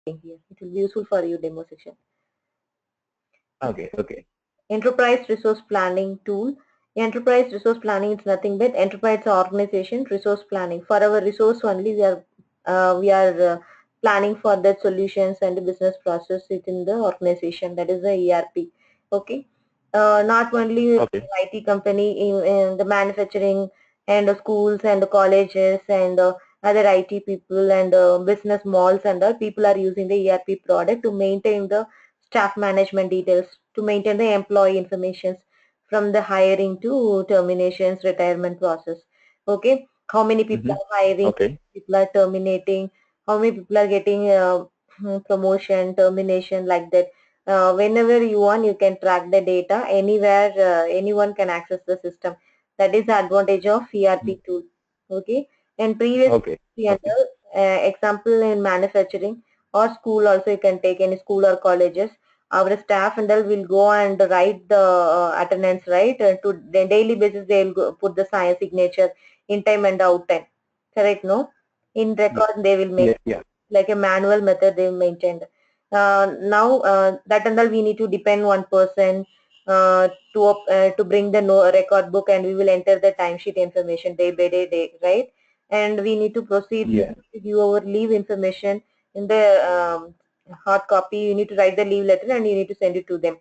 here. It will be useful for you demo section. Okay. Okay. Enterprise resource planning tool. Enterprise resource planning is nothing but enterprise organization resource planning. For our resource only, we are planning for the solutions and the business process within the organization. That is the ERP. Okay. Not only Okay. IT company, in the manufacturing and the schools and the colleges and other IT people and business malls and all people are using the ERP product to maintain the staff management details, to maintain the employee information from the hiring to terminations, retirement process. Okay, how many people Mm-hmm. are hiring, Okay. people are terminating, how many people are getting promotion, termination, like that. Whenever you want, you can track the data anywhere. Anyone can access the system. That is the advantage of ERP tool. Okay, and previously, Okay. Okay. under example in manufacturing or school also, you can take any school or colleges. Our staff and all will go and write the attendance, right? To the daily basis, they will go, put the science signature in time and out time. Correct, no? In Yeah. record, they will make Yeah. Yeah. like a manual method they maintained. Now that and all we need to depend one person to bring the no record book, and we will enter the timesheet information day by day, right? And we need to proceed. We Yeah. need to give our leave information in the hard copy. You need to write the leave letter and you need to send it to them.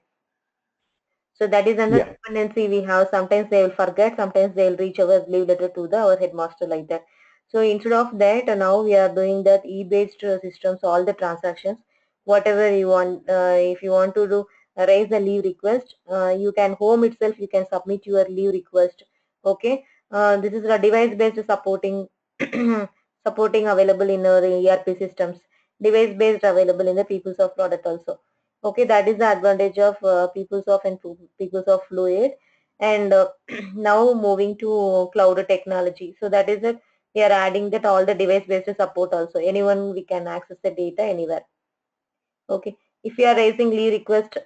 So that is another Yeah. dependency we have. Sometimes they will forget, sometimes they will reach our leave letter to the our headmaster, like that. So instead of that, now we are doing that e-based systems, all the transactions, whatever you want. If you want to do raise the leave request, you can home itself. You can submit your leave request. Okay, this is a device-based supporting supporting available in our ERP systems. Device-based available in the Peoplesoft product also. Okay, that is the advantage of Peoplesoft and Peoplesoft Fluid. And now moving to cloud technology. So that is it. We are adding that all the device-based support also. Anyone we can access the data anywhere. Okay. If you are raising leave request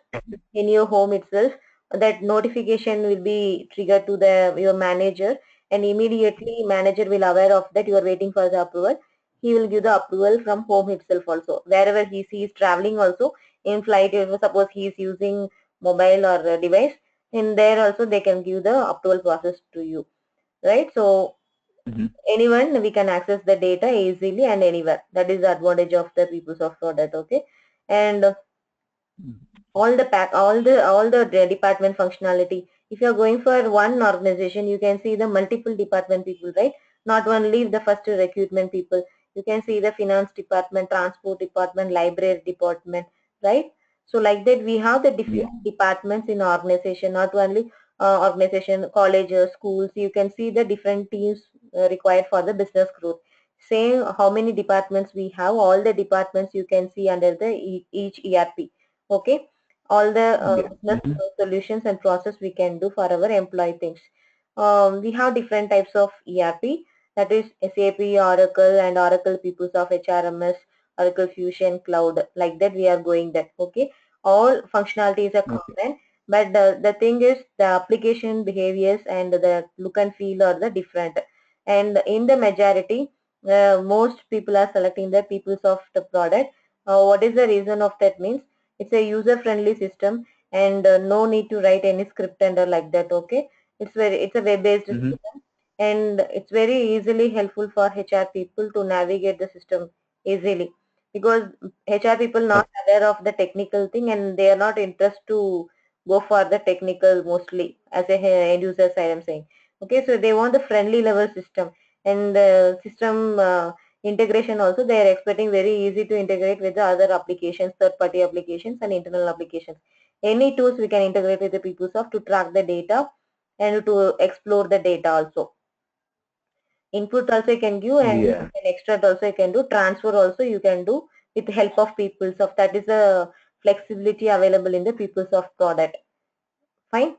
in your home itself, that notification will be triggered to the your manager, and immediately manager will aware of that you are waiting for the approval. He will give the approval from home itself also. Wherever he sees traveling also, in flight, if suppose he is using mobile or device, in there also they can give the approval process to you, right? So Mm-hmm. anyone we can access the data easily and anywhere. That is the advantage of the Peoplesoft product. Okay, and all the department functionality. If you're going for one organization, you can see the multiple department people, right? Not only the first recruitment people. You can see the finance department, transport department, library department, right? So like that, we have the Yeah. different departments in organization. Not only organization, colleges, schools. You can see the different teams required for the business growth. Same how many departments we have. All the departments you can see under the each ERP. Okay, all the Yeah. business Mm-hmm. solutions and process we can do for our employee things. We have different types of ERP, that is SAP, Oracle, and Oracle Peoplesoft HRMS, Oracle Fusion Cloud. Like that, we are going that. Okay, all functionalities are Okay. common, but the thing is the application behaviors and the look and feel are the different. And in the majority, most people are selecting the Peoplesoft product. What is the reason of that means? It's a user-friendly system, and no need to write any script and like that. Okay, it's a web-based Mm-hmm. system, and it's very easily helpful for HR people to navigate the system easily, because HR people not Okay. aware of the technical thing and they are not interested to go for the technical mostly as a end user side. I'm saying. Okay, so they want the friendly level system, and the system. Integration also, they are expecting very easy to integrate with the other applications, third party applications and internal applications. Any tools we can integrate with the Peoplesoft to track the data and to explore the data also. Input also you can give, and Yeah. an extract also you can do, transfer also you can do with the help of Peoplesoft. That is the flexibility available in the Peoplesoft product. Fine.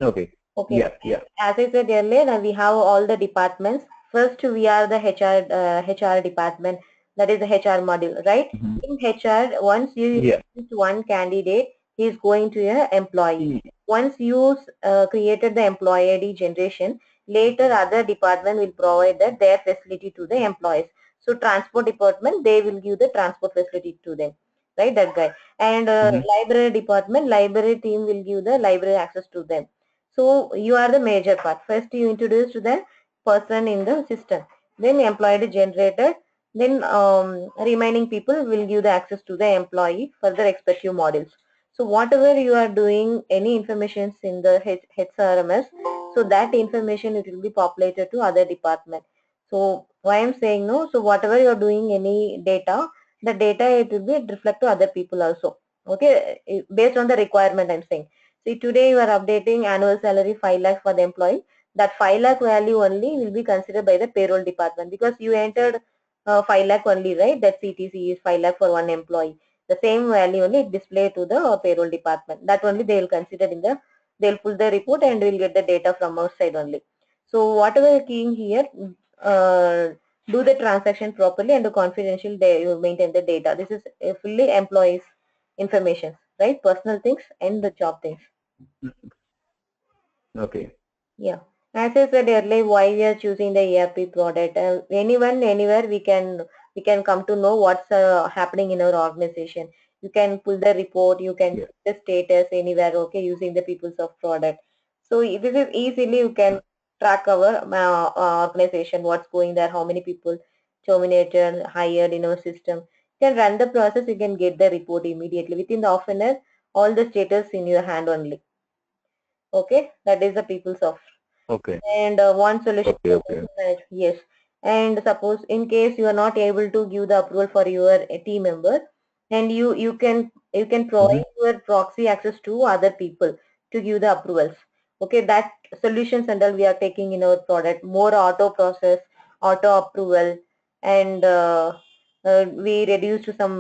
Okay. Okay. Yeah. Yeah. As I said earlier, now we have all the departments. First, we are the HR department. That is the HR module, right? Mm-hmm. In HR, once you Yeah. choose one candidate, he is going to a employee. Yeah. Once you created the employee ID generation, later other department will provide that their facility to the employees. So transport department, they will give the transport facility to them, right? That guy. And Mm-hmm. library department, library team will give the library access to them. So you are the major part. First you introduce to the person in the system, then employee generated, then remaining people will give the access to the employee for the respective modules. So whatever you are doing, any informations in the HRMS, so that information it will be populated to other department. So why I'm saying no, so whatever you are doing, any data, the data it will be reflect to other people also. Okay, based on the requirement I'm saying. See, today you are updating annual salary 5 lakh for the employee. That 5 lakh value only will be considered by the payroll department because you entered 5 lakh only, right? That CTC is 5 lakh for one employee. The same value only display to the payroll department. That only they will consider in the, they'll pull the report and we'll get the data from our side only. So whatever you're keying here, uh, do the transaction properly and the confidential, you maintain the data. This is fully employees information, right? Personal things and the job things. Okay. Yeah. As I said earlier, why we are choosing the ERP product. Anyone, anywhere, we can come to know what's happening in our organization. You can pull the report, you can Yeah. check the status anywhere, okay, using the Peoplesoft product. So this is easily you can track our organization, what's going there, how many people terminated, hired in our system. You can run the process, you can get the report immediately within the half an hour. All the status in your hand only. Okay, that is the Peoplesoft. Okay. And one solution Okay. for Okay. manage, yes. And suppose in case you are not able to give the approval for your team member, and you can Mm-hmm. provide your proxy access to other people to give the approvals. Okay, that solutions and all we are taking in our product, more auto process, auto approval, and we reduced some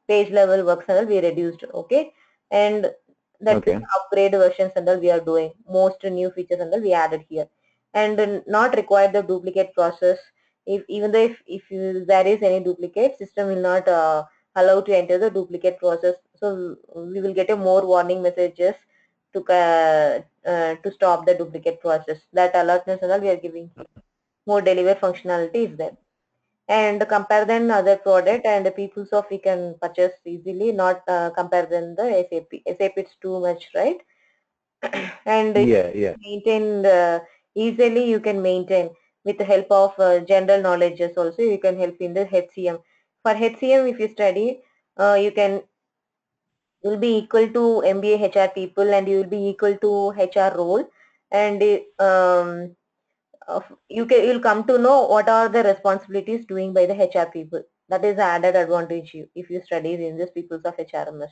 page level works and all we reduced. Okay, and that Okay. upgrade versions and all we are doing, most new features and all we added here, and not require the duplicate process. If even though there is any duplicate, system will not allow to enter the duplicate process. So we will get a more warning messages to stop the duplicate process. That alertness and all we are giving here. More deliver functionality is there. And compare than other product, and the Peoplesoft we can purchase easily, not compare than the SAP. SAP it's too much, right? And it Yeah. Yeah. maintained easily, you can maintain with the help of general knowledges also. You can help in the HCM. For HCM if you study, you can, you'll be equal to MBA HR people and you will be equal to HR role. And you'll come to know what are the responsibilities doing by the HR people. That is the added advantage you if you study in this peoples of HRMS.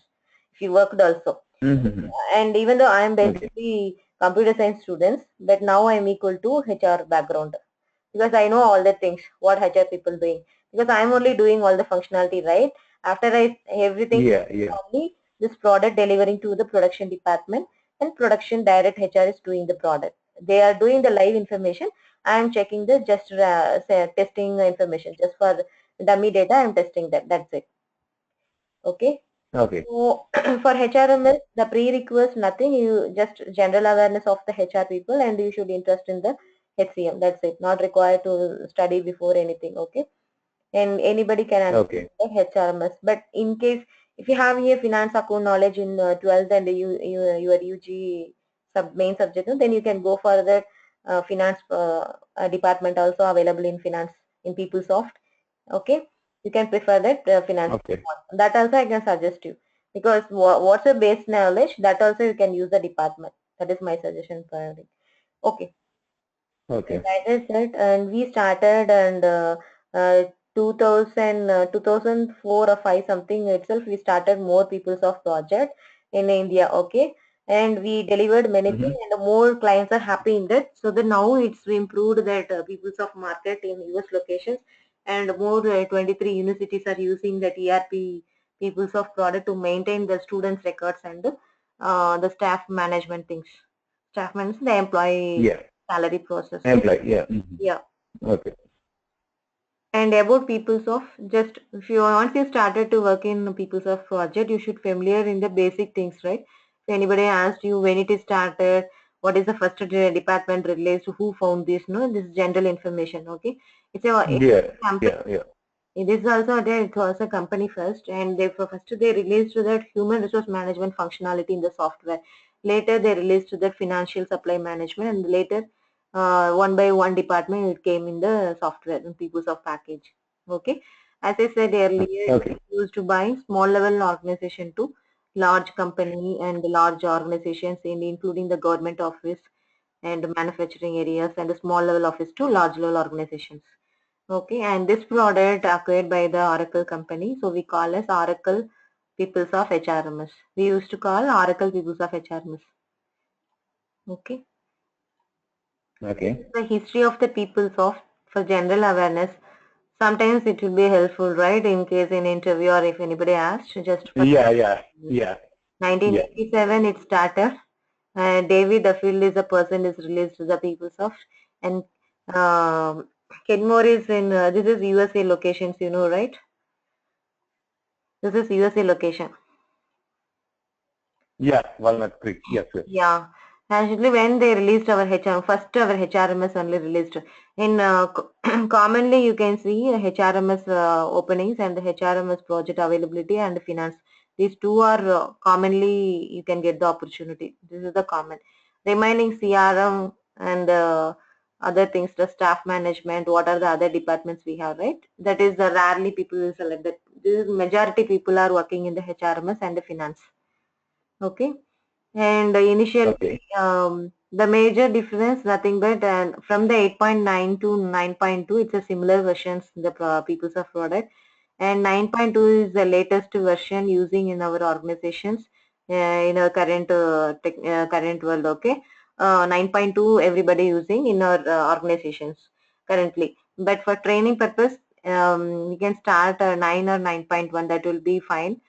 If you worked also, Mm-hmm. and even though I am Okay. basically computer science students, but now I am equal to HR background because I know all the things what HR people doing, because I am only doing all the functionality, right? After I everything Yeah. Yeah. only this product delivering to the production department, and production direct HR is doing the product. They are doing the live information. I am checking the just testing information just for dummy data. I am testing that. That's it. Okay. Okay. So for HRMS, the prerequisite nothing. You just general awareness of the HR people, and you should interest in the HCM. That's it. Not required to study before anything. Okay, and anybody can understand Okay. the HRMS. But in case if you have here finance account knowledge in 12th and your UG main subject, no, then you can go for the finance department also available in finance in Peoplesoft. Okay, you can prefer that finance Okay. one. That also I can suggest you, because what's your base knowledge, that also you can use the department. That is my suggestion for everything. Okay. Okay. That is it. And we started and 2000, 2004 or 5 something itself, we started more People's of project in India. Okay. And we delivered many Mm-hmm. things and more clients are happy in that. So that now it's improved that People's of market in US locations, and more 23 universities are using that ERP People's of product to maintain the students records and the staff management things. Staff management, the employee Yeah. salary process. Employee. Yeah. Mm-hmm. Yeah. Okay. And about Peoplesoft, just if you once you started to work in Peoplesoft project, you should familiar in the basic things, right? If anybody asked you when it is started, what is the first department released, who found this, no, this is general information. Okay, it's a Yeah. campaign. Yeah. Yeah. It is also there. It was a company first, and they released that human resource management functionality in the software. Later, they released that financial supply management, and later, one by one department it came in the software in Peoplesoft package. Okay, as I said earlier, Okay. it's used to buy small level organization to large company and large organizations, in including the government office and manufacturing areas, and the small level office to large level organizations. Okay, and this product acquired by the Oracle company, so we call as Oracle Peoplesoft HRMS. We used to call Oracle Peoplesoft HRMS. Okay, Okay. the history of the Peoplesoft for general awareness. Sometimes it will be helpful, right? In case in interview or if anybody asks, just for Yeah, yeah, yeah, yeah, 1987 it started. David Duffield is a person is released to the Peoplesoft, and um, Kenmore is in this is USA locations, you know, right? This is USA location. yeah. Walnut Creek. Yes, yes. Yeah, actually, when they released our HRM, first our HRMS only released. In commonly, you can see HRMS openings and the HRMS project availability and finance. These two are commonly you can get the opportunity. This is the common. Remaining CRM and other things, the staff management. What are the other departments we have, right? That is rarely people will select that. This is majority people are working in the HRMS and the finance. Okay. And initially, Okay. the major difference, nothing but from the 8.9 to 9.2, it's a similar versions in the Peoplesoft product. And 9.2 is the latest version using in our organizations in our current world. Okay, 9.2 everybody using in our organizations currently. But for training purpose, we can start 9 or 9.1. That will be fine.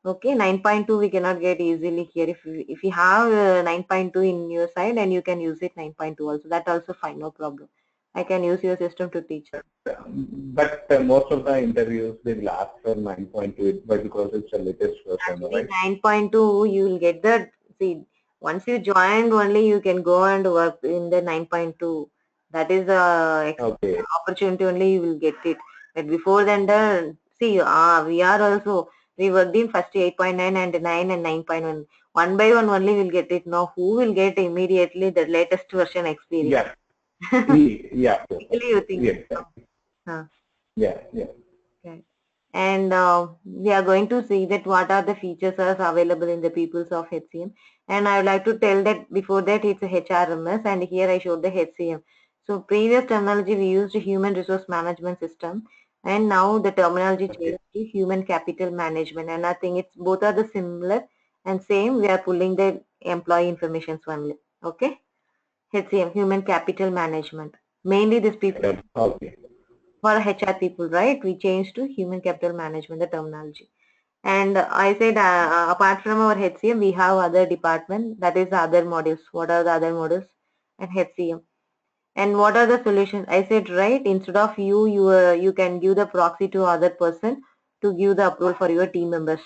Okay, 9.2 we cannot get easily here. If you have 9.2 in your side and you can use it 9.2 also, that also fine, no problem. I can use your system to teach. But most of the interviews they will ask for 9.2, but because it's the latest version, Actually, right? 9.2 you will get the, see, once you joined only you can go and work in the 9.2. That is a Okay. opportunity only you will get it. But before then, see, we are also, we worked in first 8.9 and 9 and 9.1. One by one only will get it. Now, who will get immediately the latest version experience? Yeah. Yeah. Basically, you think. Yeah. Huh. Yeah. Yeah. Okay. And we are going to see that what are the features are available in the Peoplesoft HCM. And I would like to tell that before that it's a HRMS, and here I showed the HCM. So previous terminology we used human resource management system, and now the terminology Okay. changed to human capital management. And I think it's both are the similar and same. We are pulling the employee information only. Okay, HCM, human capital management. Mainly these people Okay. for HR people, right? We changed to human capital management, the terminology. And I said, apart from our HCM, we have other department, that is the other modules. What are the other modules? And HCM. And what are the solutions? I said, right, instead of you can give the proxy to other person to give the approval for your team members.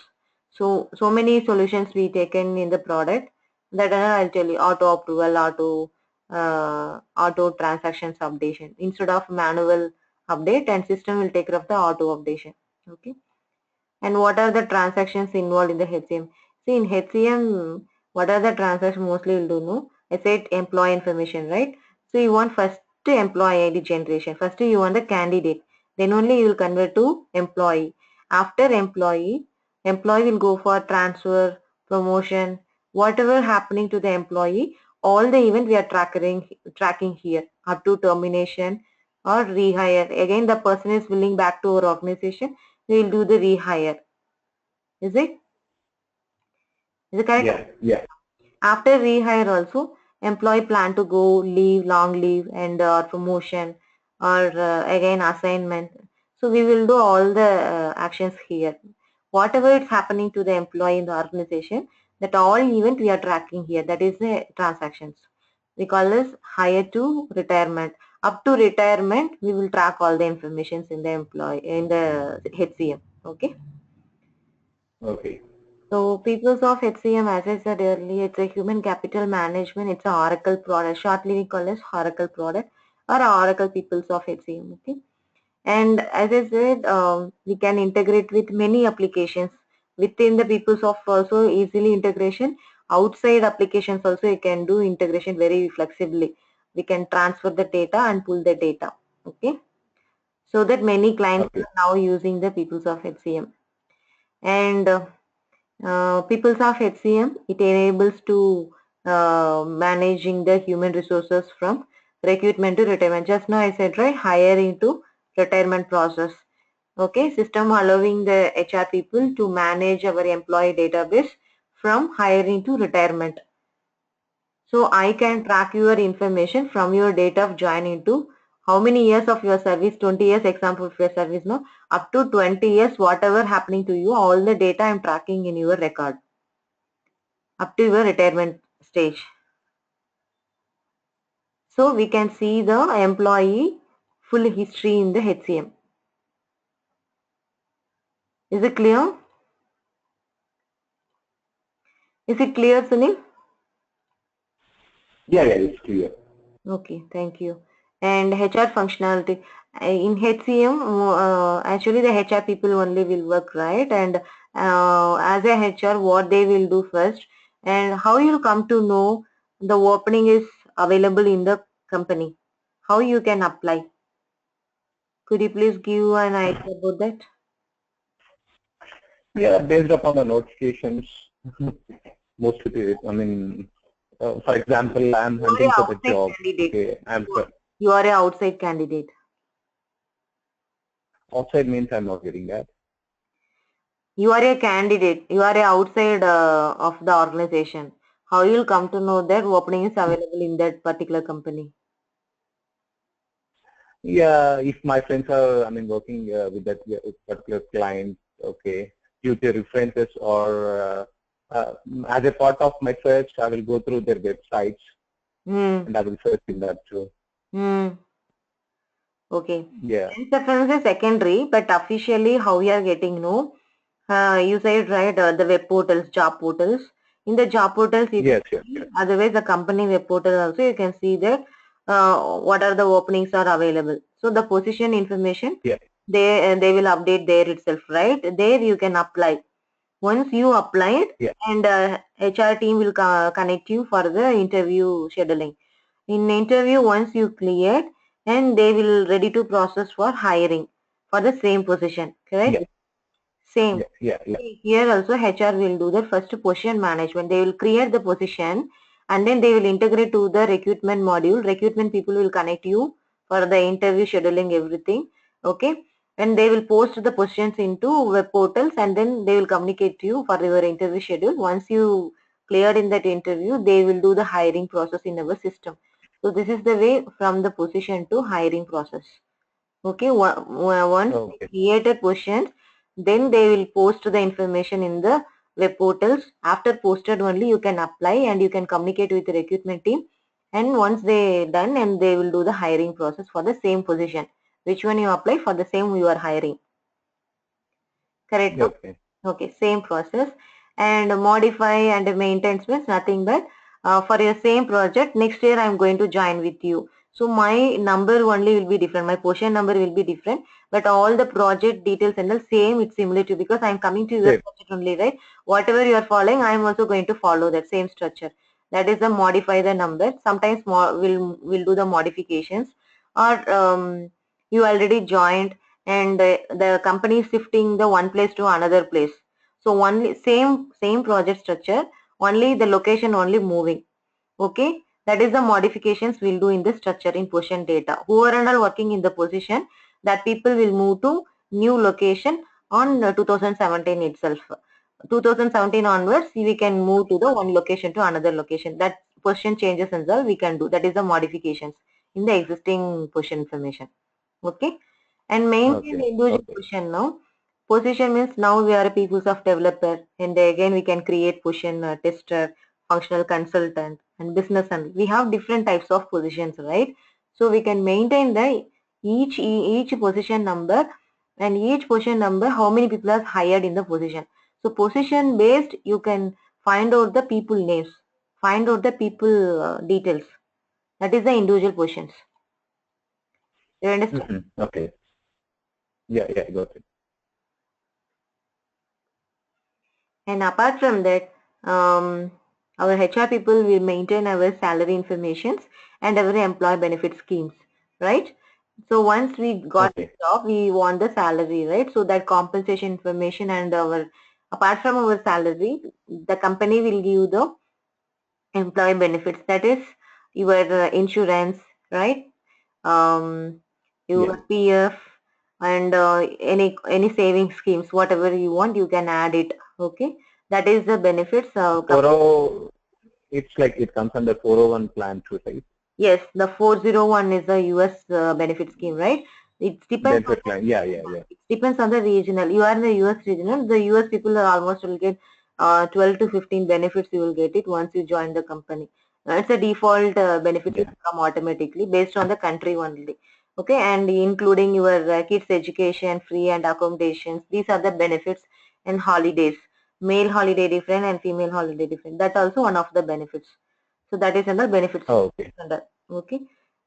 So many solutions we taken in the product that I'll tell you, auto approval, auto transactions updation. Instead of manual update, and system will take care of the auto updation. Okay. And what are the transactions involved in the HCM? See, in HCM, what are the transactions mostly will do, no? I said employee information, right? So you want first employee ID generation. First you want the candidate. Then only you will convert to employee. After employee, employee will go for transfer, promotion, whatever happening to the employee, all the event we are tracking here up to termination or rehire. Again, the person is willing back to our organization, we will do the rehire. Is it? Is it correct? Yeah. Yeah. After rehire also, employee plan to go leave, long leave, and promotion or again assignment. So we will do all the actions here. Whatever is happening to the employee in the organization, that all event we are tracking here. That is the transactions. We call this hire to retirement. Up to retirement, we will track all the informations in the employee in the HCM. Okay. Okay. So Peoplesoft HCM, as I said earlier, it's a human capital management. It's an Oracle product. Shortly we call it Oracle product or Oracle Peoplesoft HCM. Okay. And as I said, we can integrate with many applications within the Peoplesoft, also easily integration. Outside applications also you can do integration very flexibly. We can transfer the data and pull the data. Okay, so that many clients Okay. are now using the Peoplesoft HCM. And Peoplesoft HCM, it enables to managing the human resources from recruitment to retirement. Just now I said, right, hiring to retirement process. Okay, system allowing the HR people to manage our employee database from hiring to retirement. So I can track your information from your date of joining to how many years of your service, 20 years example of your service, no, up to 20 years, whatever happening to you, all the data I'm tracking in your record up to your retirement stage. So we can see the employee full history in the HCM. Is it clear? Is it clear, Sunil? Yeah, yeah, it's clear. Okay, thank you. And HR functionality. In HCM, actually the HR people only will work, right? And as a HR, what they will do first and how you'll come to know the opening is available in the company. How you can apply. Could you please give an idea about that? Yeah, based upon the notifications, mostly, I mean, for example, I'm You are hunting a for the outside job. candidate. Okay, You are a outside candidate. outside means I'm not getting that. You are a candidate. You are a outside of the organization. How you'll come to know that opening is available in that particular company? Yeah, if my friends are, I mean, working with that particular client, okay, due to references or as a part of my search, I will go through their websites Hmm. and I will search in that too. Hmm. Okay. Yeah. Self-reference is secondary, but officially how we are getting know. You said right, the web portals, job portals. In the job portals, you can Yes, yes, see, yes. otherwise the company web portal also you can see that what are the openings are available. So the position information Yeah, they will update there itself, right? There you can apply. Once you applied, yeah, and HR team will connect you for the interview scheduling. In interview, once you cleared, and they will ready to process for hiring for the same position, correct? yeah, Same. yeah, yeah, yeah. Here also HR will do the first position management. They will create the position and then they will integrate to the recruitment module. Recruitment people will connect you for the interview scheduling everything. Okay. And they will post the positions into web portals and then they will communicate to you for your interview schedule. Once you cleared in that interview, they will do the hiring process in our system. So this is the way from the position to hiring process. Okay, once they Okay, created positions, then they will post the information in the web portals. After posted only you can apply and you can communicate with the recruitment team. And once they done and they will do the hiring process for the same position. Which one you apply for the same you are hiring. Correct, no? okay. Okay, same process. And modify and maintenance means nothing but for your same project, next year I'm going to join with you. So my number only will be different. My portion number will be different, but all the project details and the same it's similar to because I'm coming to your Same. project only, right? Whatever you are following, I'm also going to follow that same structure. That is the modify the number. Sometimes we'll do the modifications or you already joined and the company is shifting the one place to another place. So only same project structure, only the location only moving. Okay, that is the modifications we'll do in the structure in position data. Whoever and all working in the position, that people will move to new location on 2017 itself. 2017 onwards, we can move to the one location to another location. That position changes and all we can do. That is the modifications in the existing position information. Okay, and maintain Okay, the individual okay. position now. Position means now we are a Peoplesoft developer, and again we can create position tester, functional consultant, and business analyst. We have different types of positions, right? So we can maintain the each position number and each position number how many people are hired in the position. So position based you can find out the people names, find out the people details. That is the individual positions. You understand? Okay. Yeah, yeah, got it. And apart from that, our HR people will maintain our salary informations and our employee benefit schemes, right? So once we got the Okay. job, we want the salary, right? So that compensation information and our, apart from our salary, the company will give the employee benefits. That is your insurance, right? Your Yeah. PF and any saving schemes, whatever you want, you can add it. Okay, that is the benefits. 40, it's like it comes under 401 plan too, right? Yes, the 401 is the US benefit scheme, right? It depends on Benefit plan. Yeah, yeah, yeah. it depends on the regional. You are in the US regional. The US people are almost will get 12 to 15 benefits. You will get it once you join the company. It's a default benefits which Yeah. come automatically based on the country only. Okay, and including your kids' education, free and accommodations. These are the benefits and holidays. Male holiday different and female holiday different. That's also one of the benefits. So that is under benefits Oh, okay. under. Okay,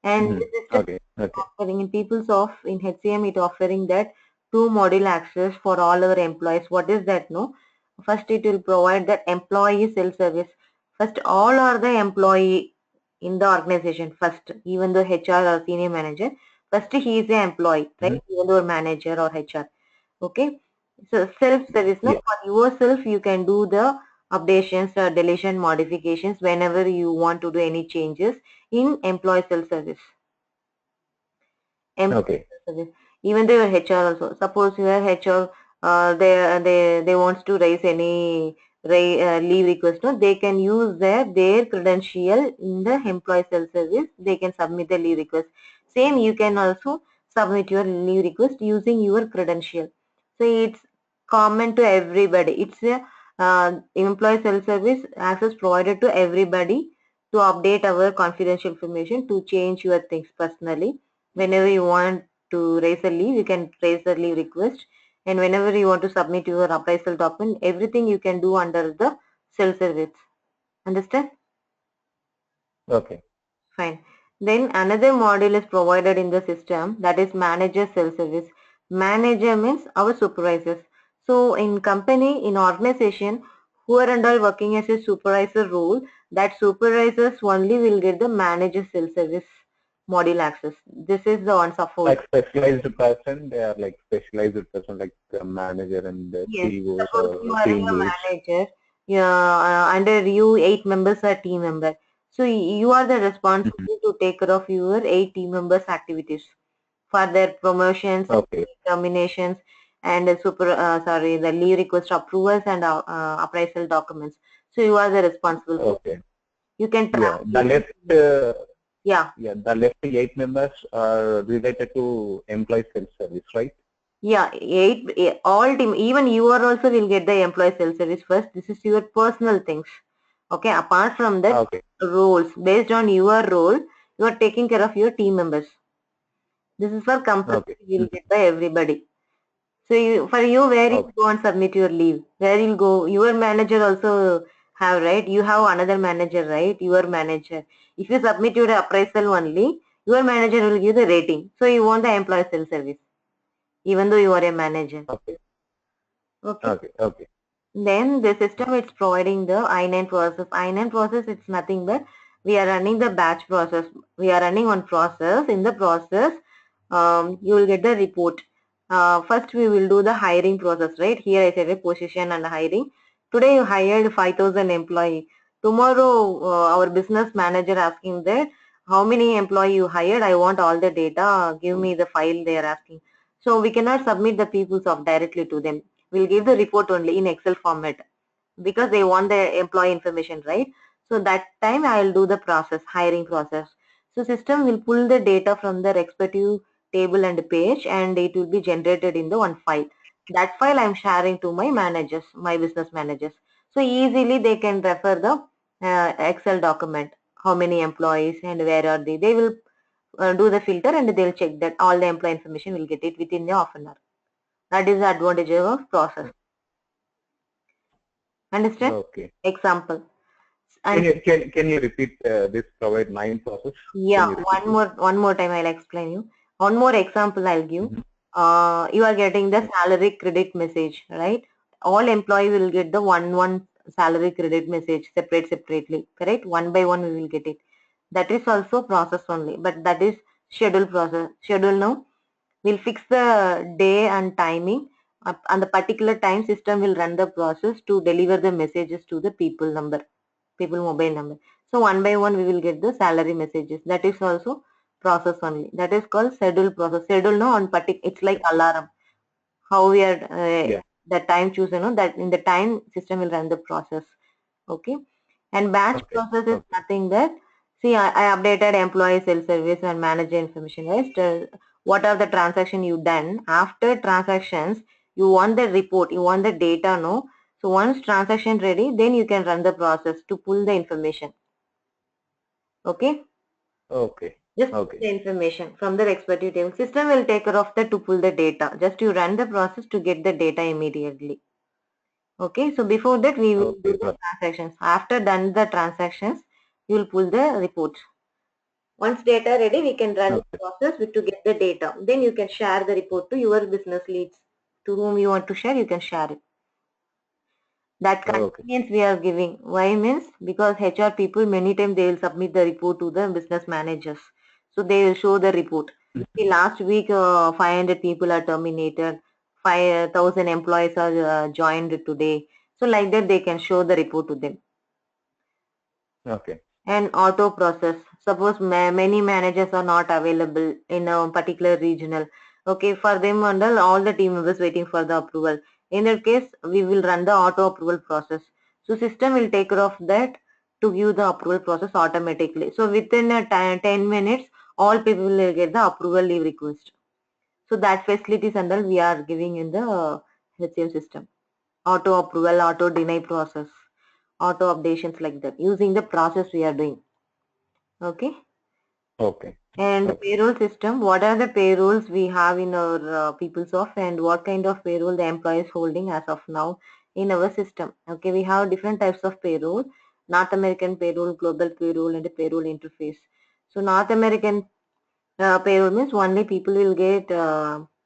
and Hmm. this system Okay. Okay. offering in Peoplesoft in HCM, it offering that two module access for all our employees. What is that? No, first it will provide that employee self service. First, all are the employee in the organization. First, even the HR or senior manager. First, he is the employee, right? Hmm. Even though manager or HR. Okay, so self service. No, Yeah. for yourself, you can do the updations or deletion modifications whenever you want to do any changes in employee self service. Employee Okay. service. Even their HR also. Suppose your HR, they wants to raise any leave request. No, they can use their credential in the employee self service. They can submit the leave request. Same, you can also submit your leave request using your credential. So it's common to everybody. It's a employee self service access provided to everybody to update our confidential information, to change your things personally. Whenever you want to raise a leave, you can raise a leave request. And whenever you want to submit your appraisal document, everything you can do under the self-service. Understand? Okay. Fine. Then another module is provided in the system, that is manager self-service. Manager means our supervisors. So in company, in organization, who are and all working as a supervisor role, that supervisors only will get the manager self-service module access. This is the one suppose. Like specialized person, they are like specialized person, like the manager and the Yes, CEOs suppose you or are team a leads. manager, yeah, under you, 8 members are team member. So you are the Mhm. responsibility to take care of your 8 team members' activities for their promotions, Okay. terminations, and the leave request approvals and appraisal documents. So you are the responsible for. Okay. You can track Yeah. The everything. left, Yeah, yeah, the left 8 members are related to employee self-service, right? yeah, all team, even you are also will get the employee self service first. This is your personal things. Okay, apart from that, Okay. roles based on your role, you are taking care of your team members. This is for compulsory, Okay. you will Mhm. get by everybody. So for you, where you Okay. go and submit your leave, where you'll go, your manager also have, right? You have another manager, right? Your manager. If you submit your appraisal only, your manager will give the rating. So you want the employee self service, even though you are a manager. Okay. Okay. Okay. Okay. Then the system it's providing the I-9 process. I-9 process, it's nothing but we are running the batch process. We are running one process. In the process, you will get the report. First, we will do the hiring process, right? Here I said a position and hiring. Today you hired 5,000 employee. Tomorrow, our business manager asking that how many employee you hired. I want all the data. Give me the file they are asking. So we cannot submit the Peoplesoft directly to them. We'll give the report only in Excel format because they want the employee information, right? So that time I'll do the process, hiring process. So system will pull the data from the respective table and page and it will be generated in the one file. That file I'm sharing to my managers, my business managers. So easily they can refer the Excel document, how many employees and where are they. They will do the filter and they'll check that all the employee information will get it within the half an hour. That is the advantage of process. Understand? Okay. Example. Can And you can you repeat this provide 9 process? Can yeah, you repeat this? one more time I'll explain you. One more example I'll give. Mhm. you are getting the salary credit message, right? All employee will get the one salary credit message separately, correct? One by one we will get it. That is also process only, but that is schedule process. Schedule now. We'll fix the day and timing. On the particular time, system will run the process to deliver the messages to the people mobile number. So one by one we will get the salary messages. That is also process only. That is called schedule process. Schedule no on it's like Okay. alarm. How we are Yeah. the time choose, that in the time system will run the process. Okay. And batch Okay. process is Okay. nothing that, see, I updated employee self-service and manager information, right? What are the transaction you done? After transactions, you want the report, you want the data, no? So once transaction ready, then you can run the process to pull the information. Okay? Okay. Just pull Okay. the information from the expertise table. System will take care of the to pull the data. Just you run the process to get the data immediately. Okay, so before that we will Okay. do the Got. transactions. After done the transactions, you will pull the reports. Once data ready, we can run the Okay. process to get the data. Then you can share the report to your business leads. To whom you want to share, you can share it. That Okay. convenience we are giving. Why means because HR people many times they will submit the report to the business managers. So they will show the report. See, last week 500 people are terminated. 5,000 employees are joined today. So like that they can show the report to them. Okay. And auto process. Suppose many managers are not available in a particular regional. Okay, for them under all the team members waiting for the approval. In that case, we will run the auto approval process. So system will take care of that to give the approval process automatically. So within a 10 minutes, all people will get the approval leave request. So that facilities and all we are giving in the HCM system. Auto approval, auto deny process, auto updations like that. Using the process we are doing. Okay. Okay. And Okay. payroll system, what are the payrolls we have in our Peoplesoft, and what kind of payroll the employee is holding as of now in our system? Okay, we have different types of payroll, North American payroll, global payroll, and a payroll interface. So North American payroll means only people will get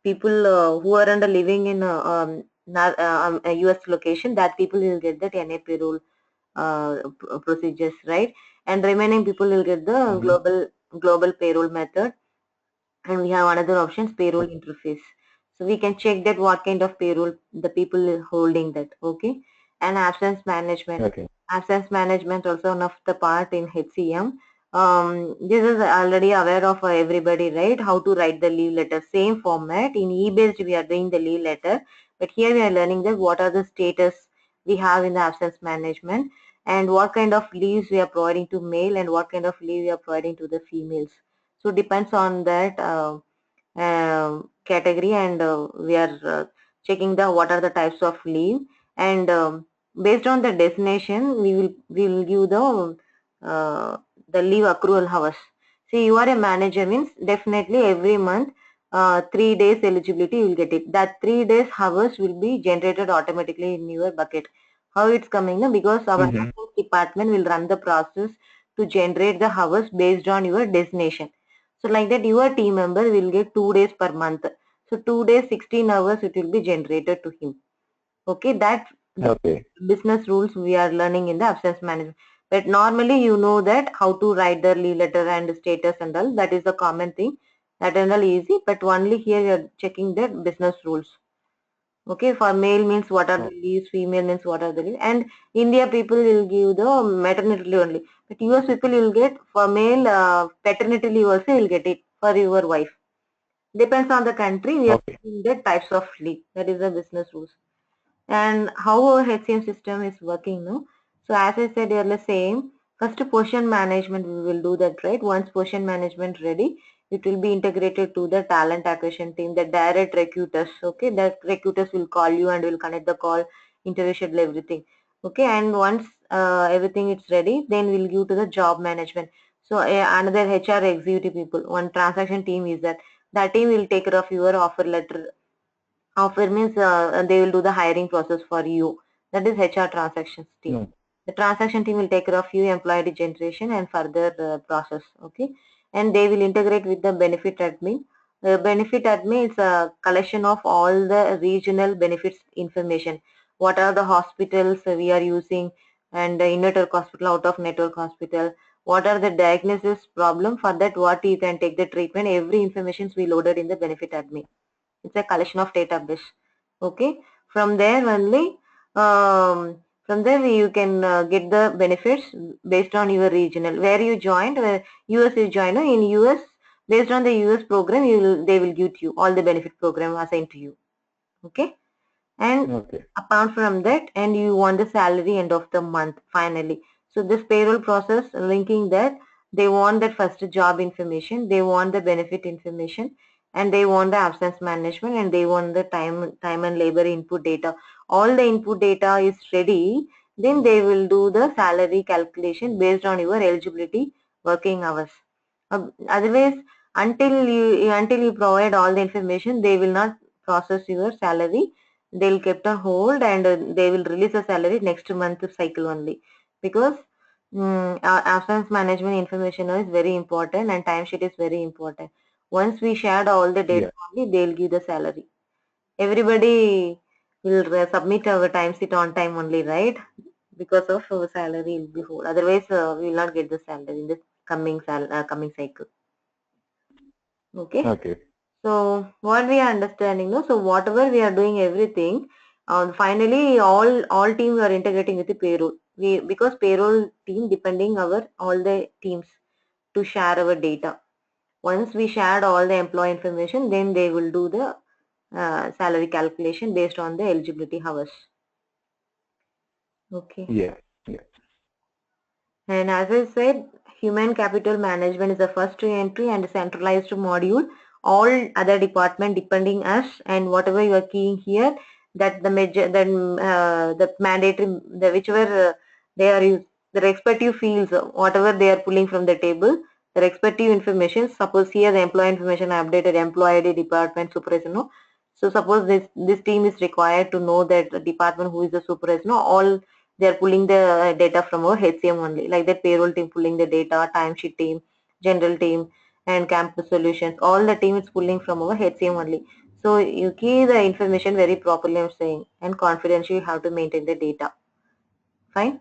people who are under living in a US location, that people will get the NA payroll procedures, right? And remaining people will get the Mm-hmm. global payroll method. And we have another option, payroll Okay. interface. So we can check that what kind of payroll the people is holding that. Okay. And Okay. absence management also one of the part in HCM. This is already aware of everybody, right? How to write the leave letter, same format in e-based we are doing the leave letter, but here we are learning that what are the status we have in the absence management, and what kind of leaves we are providing to male and what kind of leave we are providing to the females. So depends on that category, and we are checking the what are the types of leave, and based on the destination we will give uh, the leave accrual hours. See, you are a manager means definitely every month 3 days eligibility you will get it. That 3 days hours will be generated automatically in your bucket. How it's coming now? Because our Mm-hmm. absence department will run the process to generate the hours based on your destination. So like that, your team member will get 2 days per month. So 2 days, 16 hours, it will be generated to him. Okay, that the Okay. business rules we are learning in the absence management. But normally, you know that how to write the leave letter and status and all. That is the common thing. That and all easy. But only here we are checking the business rules. Okay, for male means what are the Oh, leaves, female means what are the leaves. And India people will give the maternity leave only. But US people will get for male paternity leave also will get it for your wife. Depends on the country. We are okay. seeing the types of leave. That is the business rules. And how our HCM system is working now. So as I said earlier, same. First portion management, we will do that, right? Once portion management ready, it will be integrated to the talent acquisition team, the direct recruiters. Okay, that recruiters will call you and will connect the call, interview schedule, everything. Okay, and once everything is ready, then we'll give to the job management. So another HR executive people, one transaction team is that. That team will take care of your offer letter. Offer means they will do the hiring process for you. That is HR transactions team. No. The transaction team will take care of you employee generation and further process. Okay, and they will integrate with the benefit admin. Benefit admin is a collection of all the regional benefits information. What are the hospitals we are using, and in-network hospital, out-of-network hospital. What are the diagnosis problem? For that, what you can take the treatment. Every information is we loaded in the benefit admin. It's a collection of database. Okay. From there only, from there you can get the benefits based on your regional. Where you joined, where US you joined, in US, based on the US program, they will give you all the benefit program assigned to you. Okay. And Okay. apart from that, and you want the salary end of the month finally. So this payroll process linking that, they want that first job information, they want the benefit information, and they want the absence management, and they want the time and labor input data. All the input data is ready, then they will do the salary calculation based on your eligibility working hours. Otherwise, until you provide all the information, they will not process your salary. They'll kept on hold, and they will release the salary next month cycle only, because our absence management information is very important, and timesheet is very important. Once we shared all the data Yeah. only, they'll give the salary. Everybody will submit our timesheet on time only, right? Because of our salary will be hold. Otherwise, we will not get the salary in the coming cycle. Okay. Okay. So what we are understanding, no? So whatever we are doing, everything, finally all teams are integrating with the payroll. We, because payroll team depending our all the teams to share our data. Once we shared all the employee information, then they will do the salary calculation based on the eligibility hours. Okay. Yeah. Yeah. And as I said, human capital management is the first entry and centralized module. All other department depending us, and whatever you are keying here, that the major, then the mandatory, the whichever they are used, the respective fields, whatever they are pulling from the table, the respective information. Suppose here the employee information updated, employee ID, department, supervisor. No. So suppose this team is required to know that the department who is the supervisor. No, all they are pulling the data from our HCM only, like that payroll team pulling the data, timesheet team, general team, and campus solutions. All the team is pulling from our HCM only. So you key the information very properly, I'm saying, and confidentially you have to maintain the data. Fine.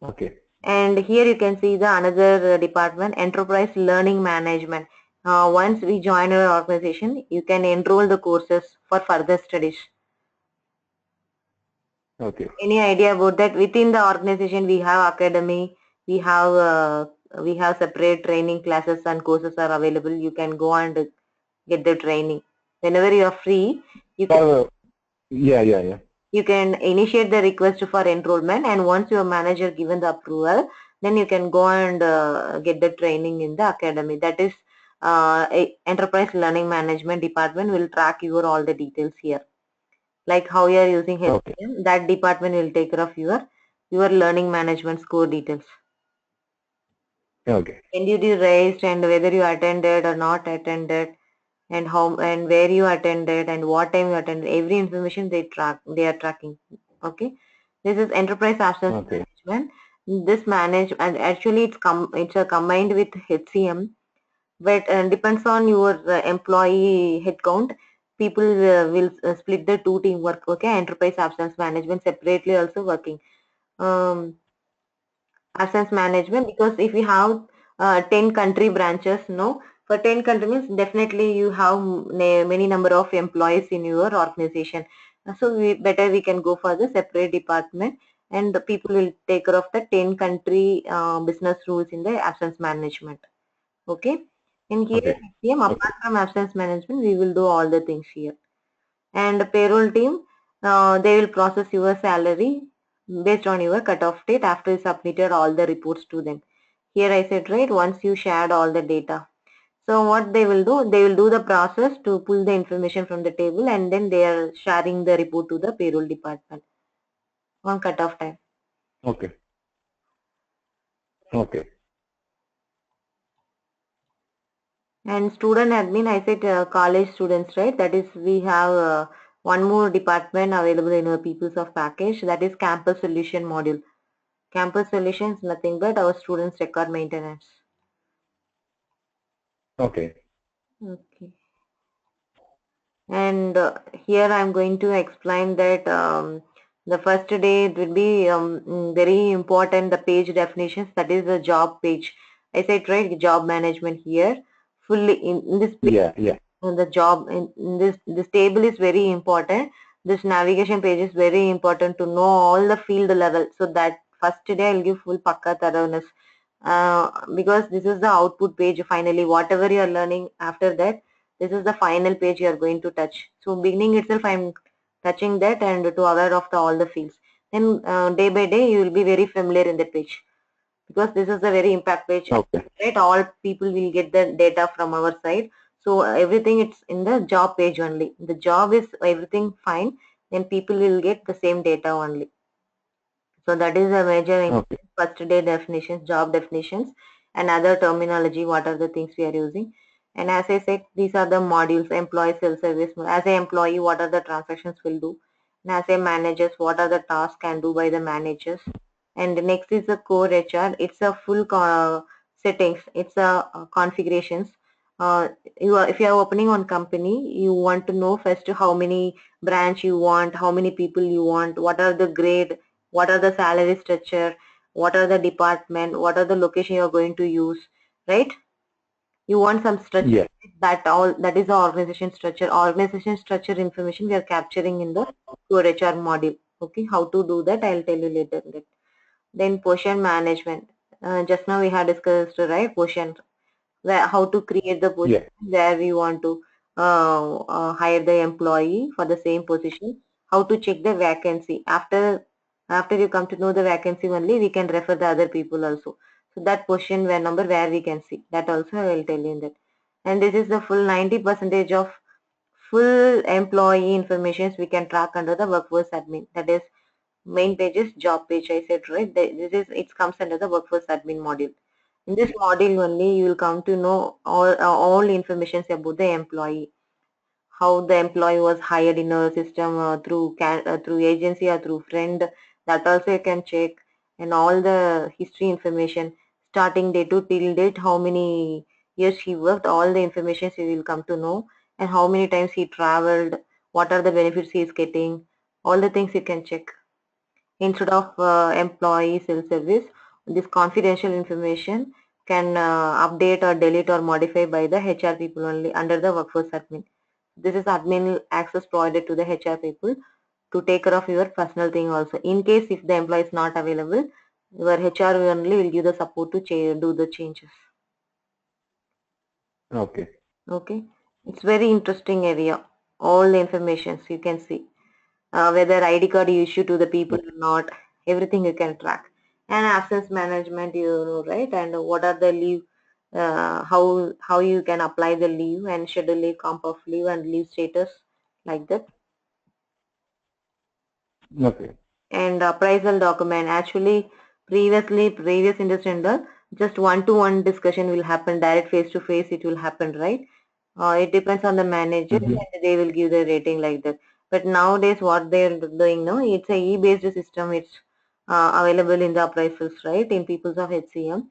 Okay. And here you can see the another department, enterprise learning management. Once we join our organization, you can enroll the courses for further studies. Okay. Any idea about that? Within the organization, we have academy, we have separate training classes and courses are available. You can go and get the training whenever you are free. You can For yeah. Yeah. Yeah. you can initiate the request for enrollment, and once your manager given the approval, then you can go and get the training in the academy. That is, enterprise learning management department will track your all the details here, like how you are using Okay. HCM, that department will take care of your learning management score details. Okay. When did you raised, and whether you attended or not attended, and how and where you attended, and what time you attended. Every information they are tracking. Okay. This is enterprise absence Okay. management. This manage, and actually it's a combined with HCM, but depends on your employee headcount. People will split the two team work. Okay, enterprise absence management separately also working. um, Absence management, because if you have 10 country branches, no, for 10 country means definitely you have many number of employees in your organization. So better we can go for the separate department, and the people will take care of the 10 country business rules in the absence management. Okay. In here, Okay. HCM, Okay. apart from absence management, we will do all the things here. And the payroll team, they will process your salary based on your cutoff date after you submitted all the reports to them. Here I said, right, once you shared all the data. So what they will do the process to pull the information from the table, and then they are sharing the report to the payroll department on cutoff time. Okay. Okay. And student admin, I said college students, right? That is, we have one more department available in our Peoplesoft package, that is campus solution module. Campus solutions, nothing but our students record maintenance. Okay. Okay. And here I'm going to explain that the first day it will be very important, the page definitions, that is the job page. I said right, job management here. Fully in this page, Yeah, yeah, the job in this table is very important. This navigation page is very important to know all the field level. So that first day I'll give full pakka thoroughness, because this is the output page. Finally, whatever you are learning after that, this is the final page you are going to touch. So beginning itself I'm touching that and to aware of all the fields. Then day by day you will be very familiar in the page, because this is a very impact page, okay, right? All people will get the data from our side. So everything it's in the job page only. The job is everything fine, then people will get the same data only. So that is a major okay, first day definitions, job definitions, and other terminology. What are the things we are using? And as I said, these are the modules: employee self-service. As an employee, what are the transactions will do? And as a managers, what are the tasks can do by the managers? And next is the core HR. It's a full settings. It's a configurations. Uh, if you are opening on company, you want to know first how many branch you want, how many people you want, what are the grade, what are the salary structure, what are the department, what are the location you are going to use, right? You want some structure, yeah, that all, that is the organization structure information we are capturing in the core HR module. Okay, how to do that I'll tell you later. Then portion management, just now we had discussed, right? Portion, where how to create the position, yeah, where we want to hire the employee for the same position, how to check the vacancy. After you come to know the vacancy only, we can refer the other people also. So that position where number where we can see that also I will tell you in that. And this is the full 90 percentage of full employee informations we can track under the workforce admin. That is main page is job page. I said right. This is, it comes under the workforce admin module. In this module only, you will come to know all information about the employee, how the employee was hired in a system through agency or through friend. That also you can check, and all the history information, starting date to till date, how many years he worked, all the information you will come to know, and how many times he traveled, what are the benefits he is getting, all the things you can check. Instead of employee self-service, this confidential information can update or delete or modify by the HR people only under the workforce admin. This is admin access provided to the HR people to take care of your personal thing also. In case if the employee is not available, your HR only will give the support to do the changes. okay, Okay, it's very interesting area. All the informations you can see, whether ID card you issue to the people or not, everything you can track. And absence management, you know, right? And what are the leave, how you can apply the leave and schedule leave, comp of leave and leave status, like that. okay, And appraisal document, actually previous industry under, just one-to-one discussion will happen, direct face-to-face it will happen, right? It depends on the manager mm-hmm. and they will give the rating like that. But nowadays what they're doing now, it's a e-based system. It's available in the appraisals, right? In Peoplesoft HCM.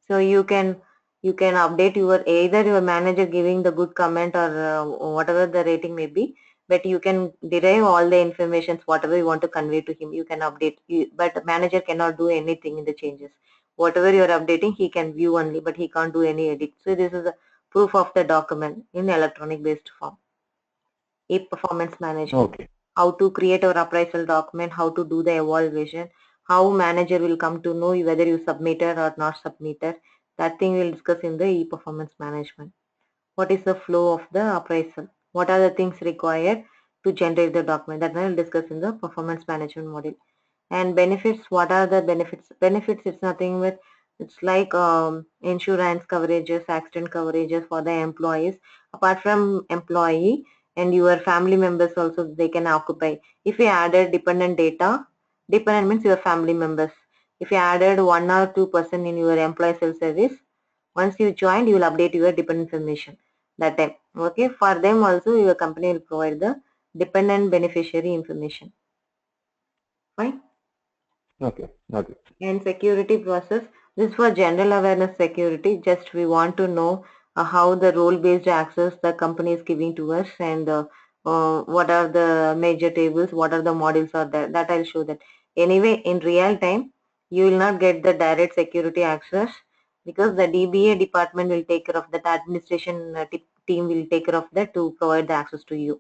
So you can update your, either your manager giving the good comment or whatever the rating may be, but you can derive all the informations whatever you want to convey to him. You can update, but manager cannot do anything in the changes. Whatever you are updating, he can view only, but he can't do any edit. So this is a proof of the document in electronic based form. E-performance management, Okay, how to create our appraisal document, how to do the evaluation, how manager will come to know whether you submitted or not submitted. That thing we'll discuss in the e-performance management. What is the flow of the appraisal? What are the things required to generate the document? That we'll discuss in the performance management module. And benefits, what are the benefits? Benefits, it's nothing with, it's like insurance coverages, accident coverages for the employees. Apart from employee and your family members also, they can occupy. If you added dependent data, dependent means your family members. If you added 1 or 2% in your employee self service, once you joined, you will update your dependent information that time. Okay, for them also your company will provide the dependent beneficiary information. Fine. okay, okay, And security process, this for general awareness security, just we want to know how the role-based access the company is giving to us, and what are the major tables, what are the modules are there, that I'll show that. Anyway, in real time, you will not get the direct security access because the DBA department will take care of that, administration team will take care of that to provide the access to you.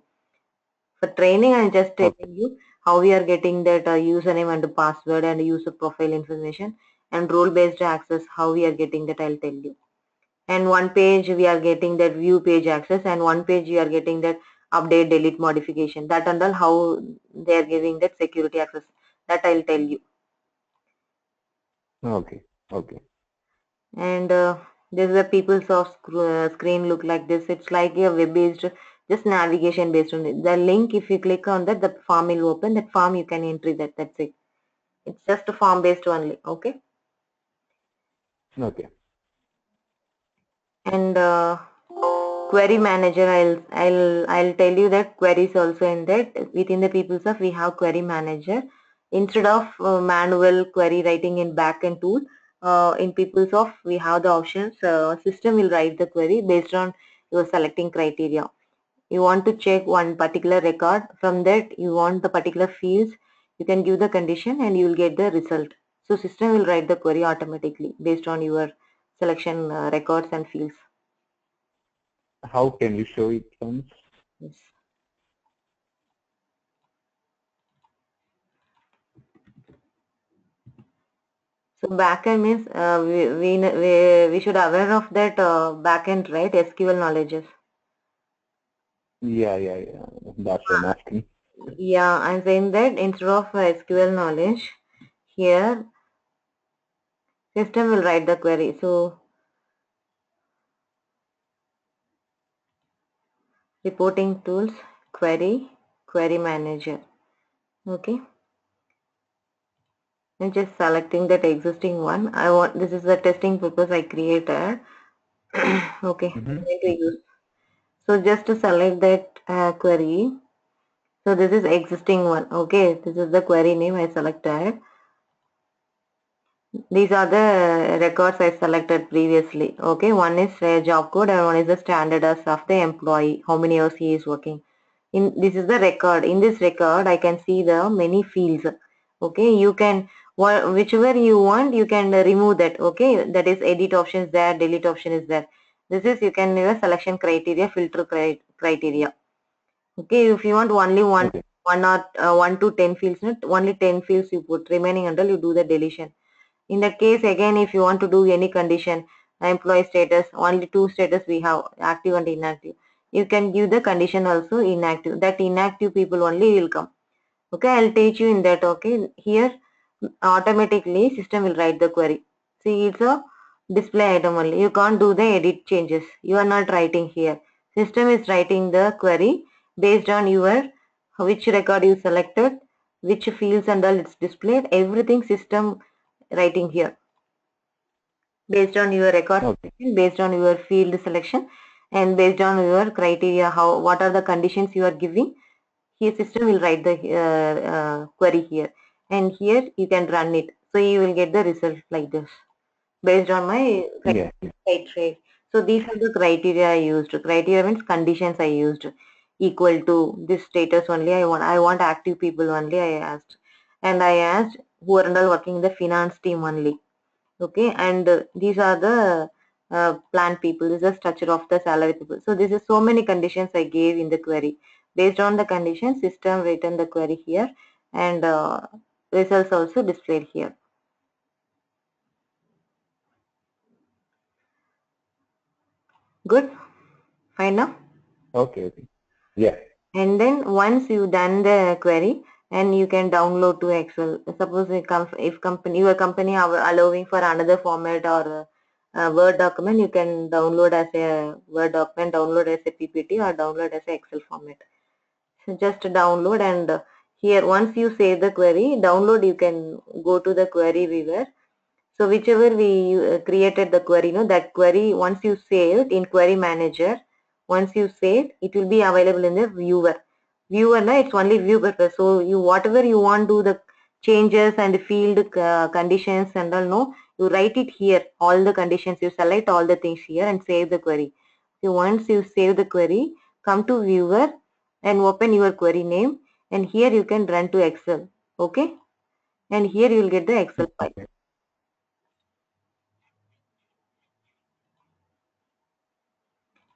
For training, I'm just Okay. telling you how we are getting that username and password and user profile information, and role-based access, how we are getting that, I'll tell you. And one page we are getting that view page access, and one page we are getting that update, delete, modification, that and all how they are giving that security access, that I'll tell you. Okay. Okay. And this is a Peoplesoft screen look like this. It's like a web-based, just navigation based on it. The link, if you click on that, the form will open. That form you can enter that. That's it. It's just a form based only. Okay. Okay. And query manager, I'll tell you that queries also in that. Within the Peoplesoft we have query manager. Instead of manual query writing in backend tool, in Peoplesoft we have the options. System will write the query based on your selecting criteria. You want to check one particular record, from that you want the particular fields, you can give the condition and you will get the result. So system will write the query automatically based on your selection records and fields. How can you show it once? Yes. So backend means we should aware of that backend, right? SQL knowledges. Yeah, yeah, yeah. That's what I'm asking. Yeah, I'm saying that instead of SQL knowledge, here system will write the query. So reporting tools, query, query manager. Okay, I'm just selecting that existing one. I want, this is the testing purpose I created. Okay, I'm Mm-hmm. going to use. So just to select that query. So this is existing one. Okay, this is the query name I selected. These are the records I selected previously. Okay, one is job code and one is the standard as of the employee, how many hours he is working. In this is the record. In this record, I can see the many fields. Okay, you can whichever you want, you can remove that. Okay, that is edit option is there, delete option is there. This is you can your selection criteria, filter criteria. Okay, if you want only Okay. one or 1 to 10 fields, not only 10 fields you put. Remaining until you do the deletion. In that case, again, if you want to do any condition, employee status, only two status we have, active and inactive. You can give the condition also inactive. That inactive people only will come. Okay, I'll teach you in that. Okay, here automatically system will write the query. See, it's a display item only. You can't do the edit changes. You are not writing here. System is writing the query based on your which record you selected, which fields and all it's displayed. Everything system writing here based on your record Okay. selection, based on your field selection, and based on your criteria, how what are the conditions you are giving. Here system will write the query here, and here you can run it. So you will get the result like this based on my Yeah. criteria. So these are the criteria I used. Criteria means conditions I used. Equal to this status only. I want active people only. I asked, and I asked who are all working in the finance team only. Okay, and these are the plan people. This is the structure of the salary people. So this is so many conditions I gave in the query. Based on the condition, system written the query here, and results also displayed here. Good, fine now. Okay. Okay. Yeah. And then once you done the query, and you can download to Excel. Suppose it comes, if company your company are allowing for another format or Word document, you can download as a Word document, download as a PPT, or download as a Excel format. So just download, and here once you save the query, download, you can go to the query viewer. So whichever we created the query, that query once you save it in query manager, once you save it will be available in the viewer. Viewer, na, it's only view purpose. So you whatever you want do the changes and field conditions and all, no, you write it here. All the conditions you select all the things here and save the query. So once you save the query, come to viewer and open your query name, and here you can run to Excel. Okay, and here you will get the Excel file. Okay.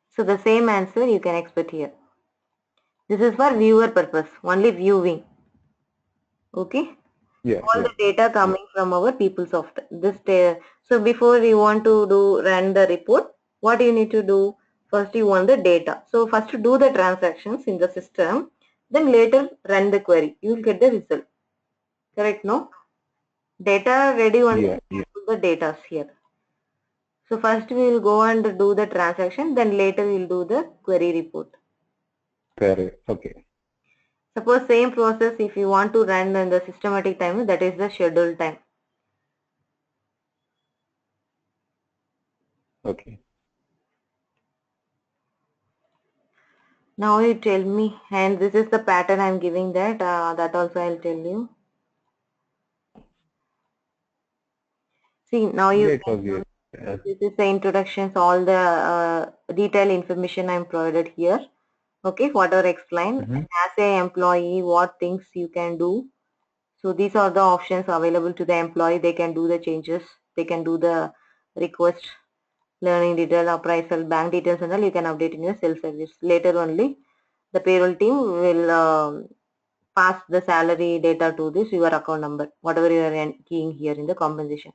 So the same answer you can expect here. This is for viewer purpose, only viewing. Okay, Yeah, all yeah, the data yeah. coming from our Peoplesoft. So before you want to run the report, what you need to do? First you want the data. So first do the transactions in the system, then later run the query. You will get the result. Correct? No? Data ready only Yeah, yeah. the data here. So first we will go and do the transaction, then later we will do the query report. Correct. Okay. Suppose same process if you want to run in the systematic time, that is the schedule time. Okay. Now you tell me, and this is the pattern I'm giving that also I'll tell you. See, now you Yeah, it was can, good. this is the introductions, all the detailed information I'm provided here. Okay, whatever explained. Mm-hmm. As a employee, what things you can do. So these are the options available to the employee. They can do the changes. They can do the request, learning detail, appraisal, bank details, and all you can update in your self-service. Later only, the payroll team will pass the salary data to this your account number, whatever you are keying here in the compensation.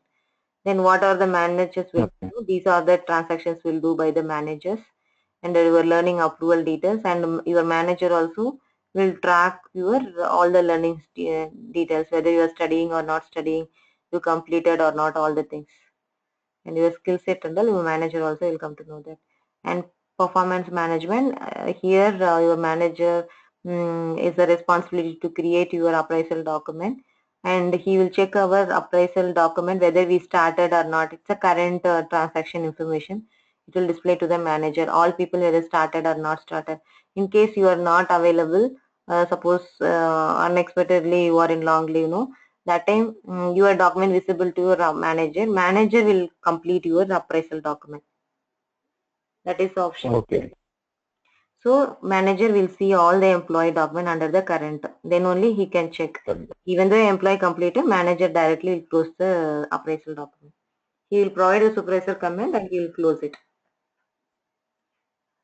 Then what are the managers will Okay. do? These are the transactions will do by the managers, and your learning approval details, and your manager also will track your all the learning details, whether you are studying or not studying, you completed or not, all the things, and your skill set and all your manager also will come to know that. And performance management, here your manager is the responsibility to create your appraisal document, and he will check our appraisal document whether we started or not. It's a current transaction information. It will display to the manager all people whether started or not started. In case you are not available, suppose unexpectedly you are in long leave, no, that time your document visible to your manager will complete your appraisal document. That is the option. Okay. So manager will see all the employee document under the current, then only he can check. Got Even though employee completed, manager directly will close the appraisal document. He will provide a supervisor comment and he will close it.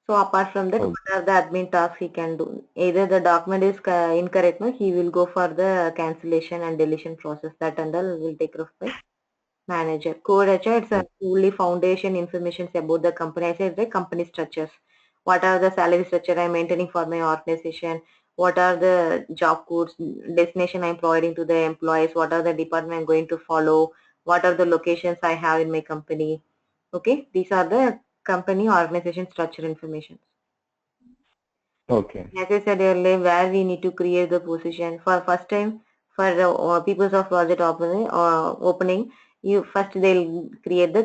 So apart from that, Oh, what are the admin tasks he can do? Either the document is incorrect, no, he will go for the cancellation and deletion process. That and all will take care of by manager. Core HR, it's a oh, fully foundation information about the company. I said the company structures. What are the salary structure I'm maintaining for my organization? What are the job codes, destination I'm providing to the employees? What are the department I'm going to follow? What are the locations I have in my company? Okay, these are the company organization structure information. okay. As I said earlier, where we need to create the position for first time for the Peoplesoft project opening, you first they'll create the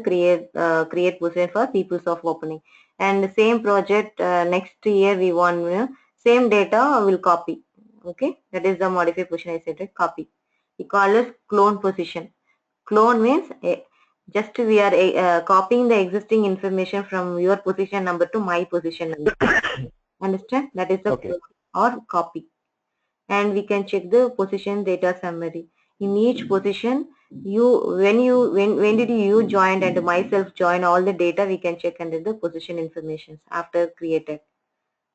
create position for Peoplesoft opening, and the same project next year we want same data will copy. Okay, that is the modified position I said, right? Copy. We call it clone position. Clone means just we are copying the existing information from your position number to my position number. Understand? That is the Okay. clone or copy. And we can check the position data summary. In each position, when did you join and myself join, all the data we can check under the position information after created.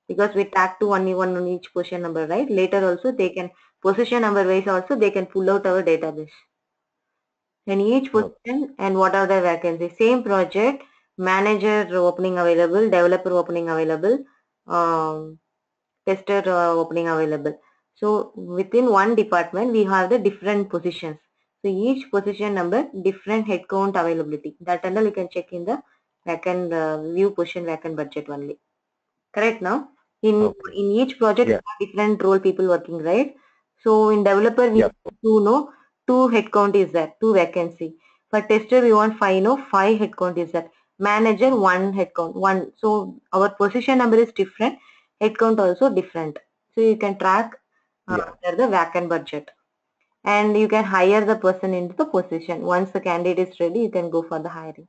Because we tag to only one on each position number, right? Later also they can position number wise also they can pull out our database. And each Okay. position and what are the vacancies. Same project, manager opening available, developer opening available, um, tester opening available. So within one department, we have the different positions. So each position number, different headcount availability. That and all you can check in the vacant view position vacant budget only. Correct now? Okay. In each project, we Yeah. have different role people working, right? So in developer, we Yeah. need to know two headcount is there, two vacancy. For tester, we want five, no, five headcount is there. Manager, one headcount, one. So our position number is different, headcount also different. So you can track Yeah. the vacant budget, and you can hire the person into the position. Once the candidate is ready, you can go for the hiring.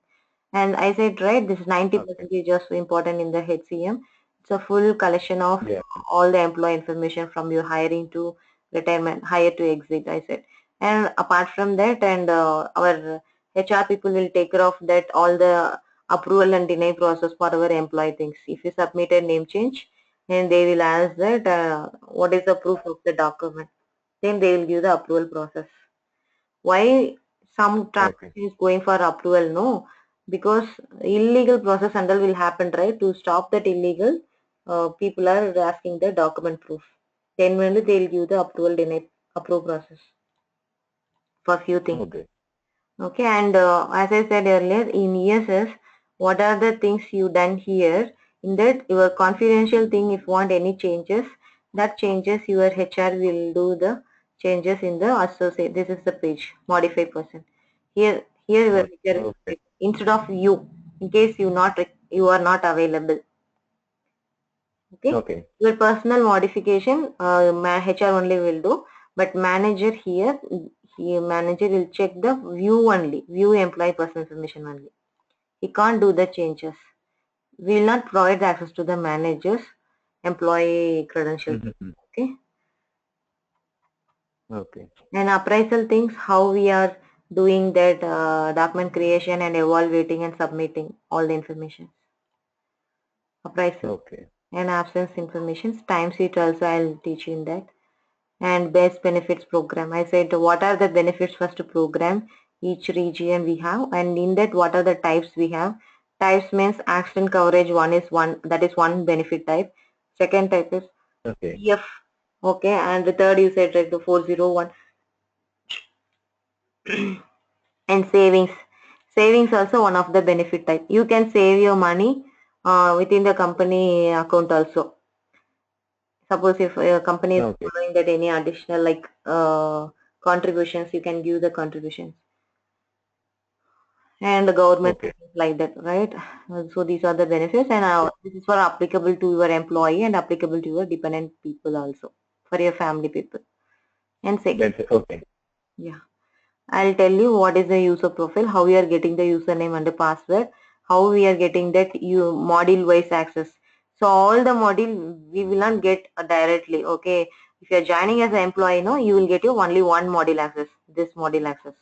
And I said, right, this Okay. 90% is just important in the HCM. It's a full collection of Yeah. all the employee information from your hiring to retirement, hire to exit, I said. And apart from that, and our HR people will take care of that, all the approval and deny process for our employee things. If you submit a name change, and they will ask that what is the proof of the document, then they will give the approval process. Why some Okay. transaction is going for approval? No, because illegal process and all will happen, right? To stop that illegal, people are asking the document proof. Then only they'll give the approval deny approve process for few things. Okay. Okay, and as I said earlier, in ESS, what are the things you done here? In that, your confidential thing, if want any changes, that changes your HR will do the changes in the associate. This is the page, modify person. Here your HR will Okay. check instead of you, in case you are not available. Okay, Okay. your personal modification, HR only will do, but manager manager will check the view employee personal information only. He can't do the changes. We will not provide the access to the managers employee credentials. Mhm. Okay, Okay. and appraisal things, how we are doing that document creation and evaluating and submitting all the information. Appraisal Okay. and absence information, time sheet also I'll teach you in that. And best benefits program. I said what are the benefits first program each region we have, and in that what are the types we have. Types means accident coverage, one that is one benefit type. Second type is Okay. PF. Okay, and the third you said like the 401 and savings. Savings also one of the benefit type. You can save your money within the company account also. Suppose if a company is Okay. following that any additional like contributions, you can give the contributions and the government Okay. like that, right? So these are the benefits, and Yeah. this is for applicable to your employee and applicable to your dependent people also for your family people. And second, That's it. Okay. yeah, I'll tell you what is the user profile, how we are getting the username and the password, how we are getting that you module wise access. So all the module we will not get directly. Okay, if you are joining as an employee, no, you will get your only one module access. This module access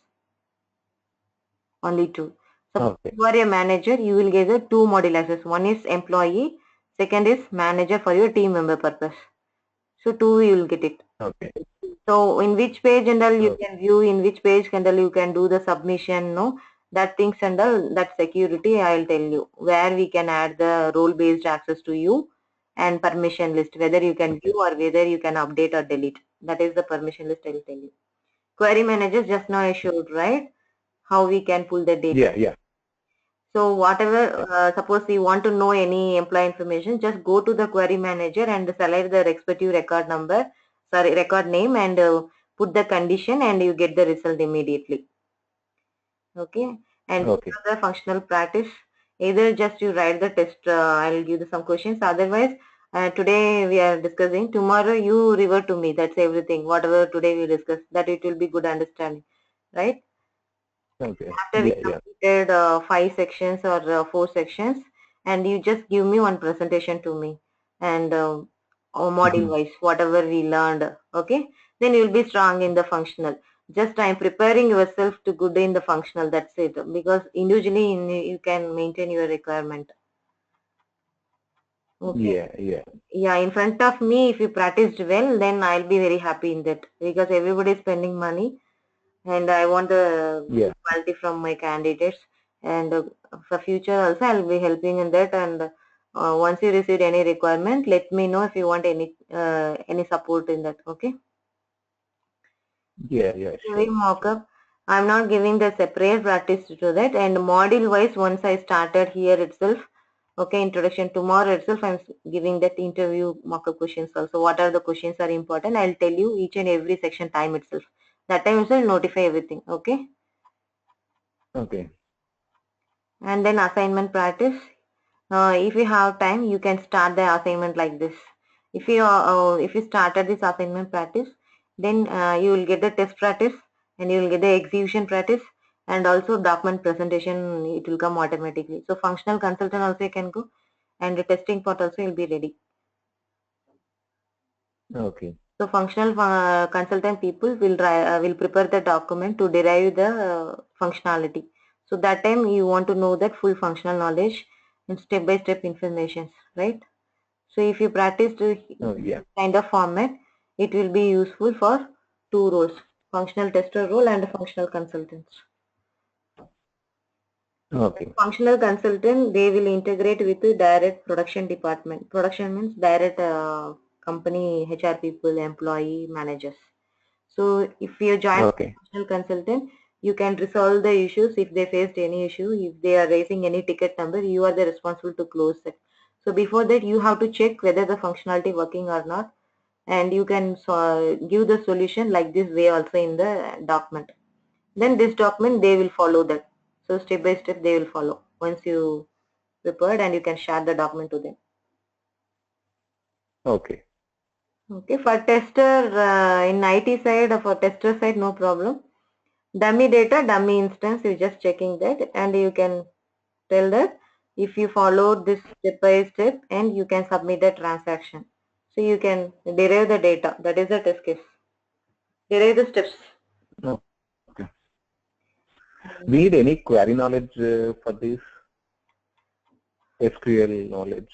only two. Suppose Okay. you are a manager, you will get the two module access. One is employee, second is manager for your team member purpose. So two you will get it. Okay. So in which page and all you Okay. can view, in which page and all you can do the submission, no? That things and all, that security I'll tell you. Where we can add the role based access to you and permission list, whether you can Okay. view or whether you can update or delete. That is the permission list I'll tell you. Query managers just now I showed, right? How we can pull the data. Yeah. Yeah. So whatever, Yeah. suppose you want to know any employee information, just go to the query manager and select the respective record number, sorry, record name, and put the condition and you get the result immediately. Okay. And Okay. the functional practice, either just you write the test, I'll give you some questions. Otherwise, today we are discussing, tomorrow you revert to me. That's everything. Whatever today we discuss, that it will be good understanding, right? Okay. After we Yeah. Yeah. completed five sections or four sections, and you just give me one presentation to me, and module Mhm. wise whatever we learned. Okay, then you'll be strong in the functional. Just I'm preparing yourself to good in the functional, that's it, because individually you can maintain your requirement. Okay, Yeah. Yeah. yeah, in front of me if you practiced well, then I'll be very happy in that, because everybody is spending money and I want the Yeah. good quality from my candidates. And for future also, I'll be helping in that. And once you receive any requirement, let me know if you want any support in that. Okay. Yeah. Yeah. Giving Sure. Sure. mock-up. I'm not giving the separate practice to that. And module wise, once I started here itself, okay, introduction tomorrow itself, I'm giving that interview mock-up questions also. What are the questions are important? I'll tell you each and every section time itself. That time also I'll notify everything. Okay. Okay. And then assignment practice. If you have time, you can start the assignment like this. If you started this assignment practice, then you will get the test practice and you will get the execution practice, and also document presentation, it will come automatically. So functional consultant also you can go, and the testing part also will be ready. Okay. So functional consultant people will prepare the document to derive the functionality. So that time you want to know that full functional knowledge and step-by-step information, right? So if you practice this Oh, yeah. kind of format, it will be useful for two roles, functional tester role and functional consultants. Okay. Functional consultant, they will integrate with the direct production department. Production means direct company, HR people, employee, managers. So if you join Okay. functional consultant, you can resolve the issues if they faced any issue. If they are raising any ticket number, you are the responsible to close it. So before that, you have to check whether the functionality working or not, and you can give the solution like this way also in the document. Then this document they will follow that. So step by step they will follow once you prepared, and you can share the document to them. Okay. Okay, for tester in IT side or for tester side, no problem. Dummy data, dummy instance, you're just checking that, and you can tell that if you follow this step by step, and you can submit the transaction. So you can derive the data. That is the test case. Derive the steps. Okay. We need any query knowledge for this SQL knowledge?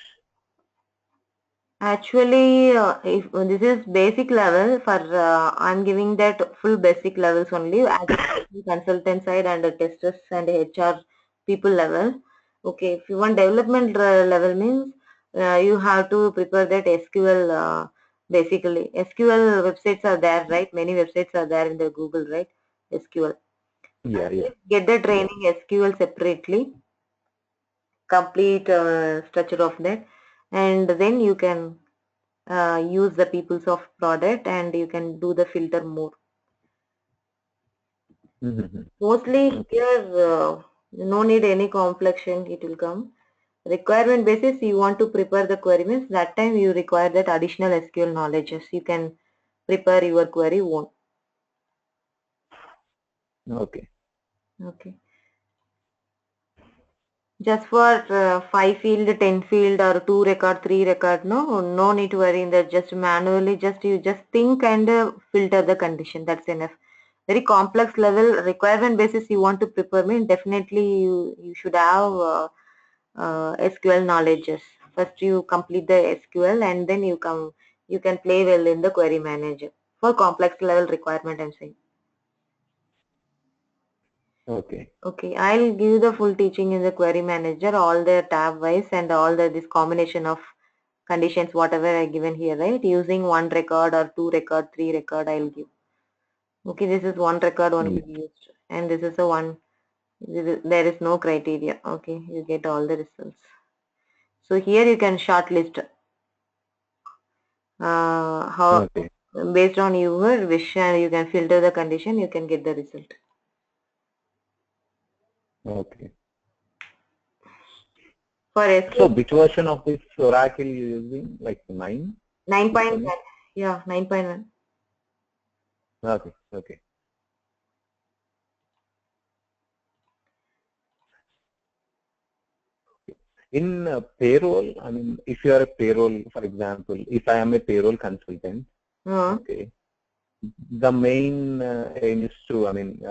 Actually, if this is basic level for, I'm giving that full basic levels only as a consultant side and the testers and HR people level. Okay, if you want development level means you have to prepare that SQL. Basically, SQL websites are there, right? Many websites are there in the Google, right? SQL. Yeah, yeah, Get the yeah. training SQL separately, complete structure of that, and then you can use the Peoplesoft product, and you can do the filter more. Mm-hmm. Mostly Okay. here, no need any complexion, it will come. Requirement basis, you want to prepare the query means that time you require that additional SQL knowledges. You can prepare your query own. Okay. Okay. Just for 5 field, 10 field or 2 record, 3 record, no need to worry in that. Just manually, you just think and filter the condition. That's enough. Very complex level requirement basis you want to prepare me, definitely you should have SQL knowledges. First you complete the SQL, and then you can play well in the query manager for complex level requirement, I'm saying. Okay. Okay, I'll give the full teaching in the query manager, all the tab wise and all the this combination of conditions, whatever I given here, right? Using one record or two record, three record, I'll give. Okay, this is one record only Yeah. used, and this is the one. There is no criteria. Okay, you get all the results. So here you can shortlist how, Okay. based on your wish, and you can filter the condition, you can get the result. Okay. For So SQL, which version of this Oracle you using? Like 9? 6.1? 9.1. Yeah, 9.1. Okay. Okay. In payroll, I mean, if you are a payroll, for example, if I am a payroll consultant, Uh, okay, the main aim is to, I mean,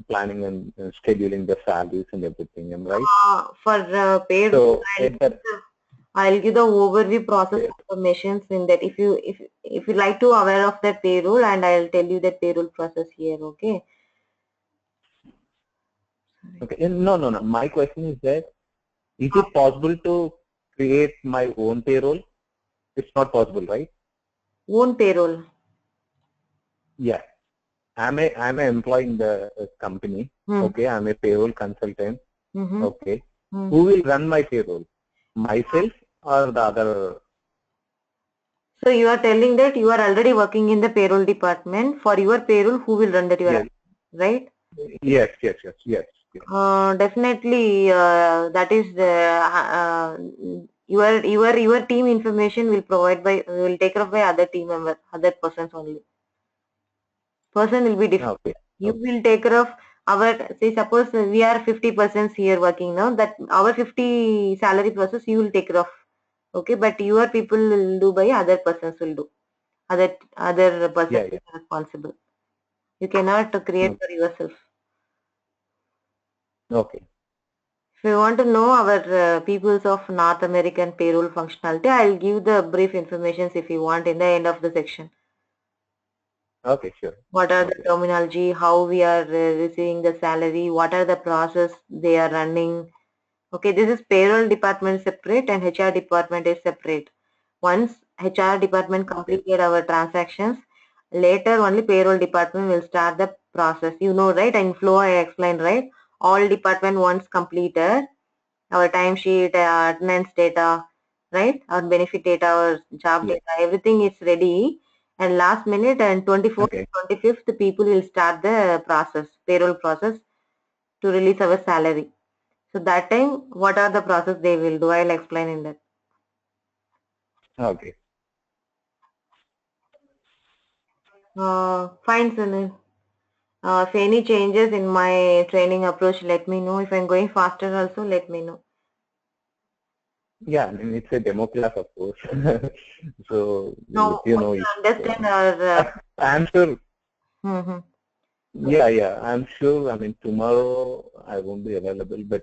planning and scheduling the salaries and everything, am I right? for paid, So, I'll at that, I'll give the overview process pay- informations in that. If you like to aware of the payroll, and I'll tell you the payroll process here. Okay. okay, no, no, no. My question is that, is it possible to create my own payroll? It's not possible, right? Own payroll. Yeah. I'm an employee in the company. Hmm. Okay, I'm a payroll consultant. Mm-hmm. Okay, Hmm. who will run my payroll? Myself or the other? So you are telling that you are already working in the payroll department. For your payroll, who will run that? You are Yes, right. yes, yes, yes, yes, yes. Definitely, that is the your team information will take care of by other team member, other persons only. Person will be different. Okay, You okay, will take care of Say suppose we are 50% here working now, that our 50 salary process you will take care of. Okay, but your people will do by other persons will do. Other person Yeah, is yeah. responsible. You cannot create Okay. for yourself. Okay. If you want to know our peoples of North American payroll functionality, I'll give the brief information if you want in the end of the section. Okay, sure. What are the Okay. terminology, how we are receiving the salary, what are the process they are running. Okay, this is payroll department separate and HR department is separate. Once HR department Okay. completed our transactions, later only payroll department will start the process. You know, right? In flow I explained, right? All department once completed, our timesheet, attendance data, right? Our benefit data, our job Yeah. data, everything is ready. And last minute and 24th, Okay. 25th, the people will start the process, payroll process to release our salary. So that time, what are the process they will do? I'll explain in that. Okay. Fine, Sunil. If any changes in my training approach, let me know. If I'm going faster also, let me know. Yeah, I mean, it's a demo class, of course. So we'll let Now, you what know you if understand our I'm sure. hmm Yeah, yeah, I'm sure. I mean, tomorrow I won't be available, but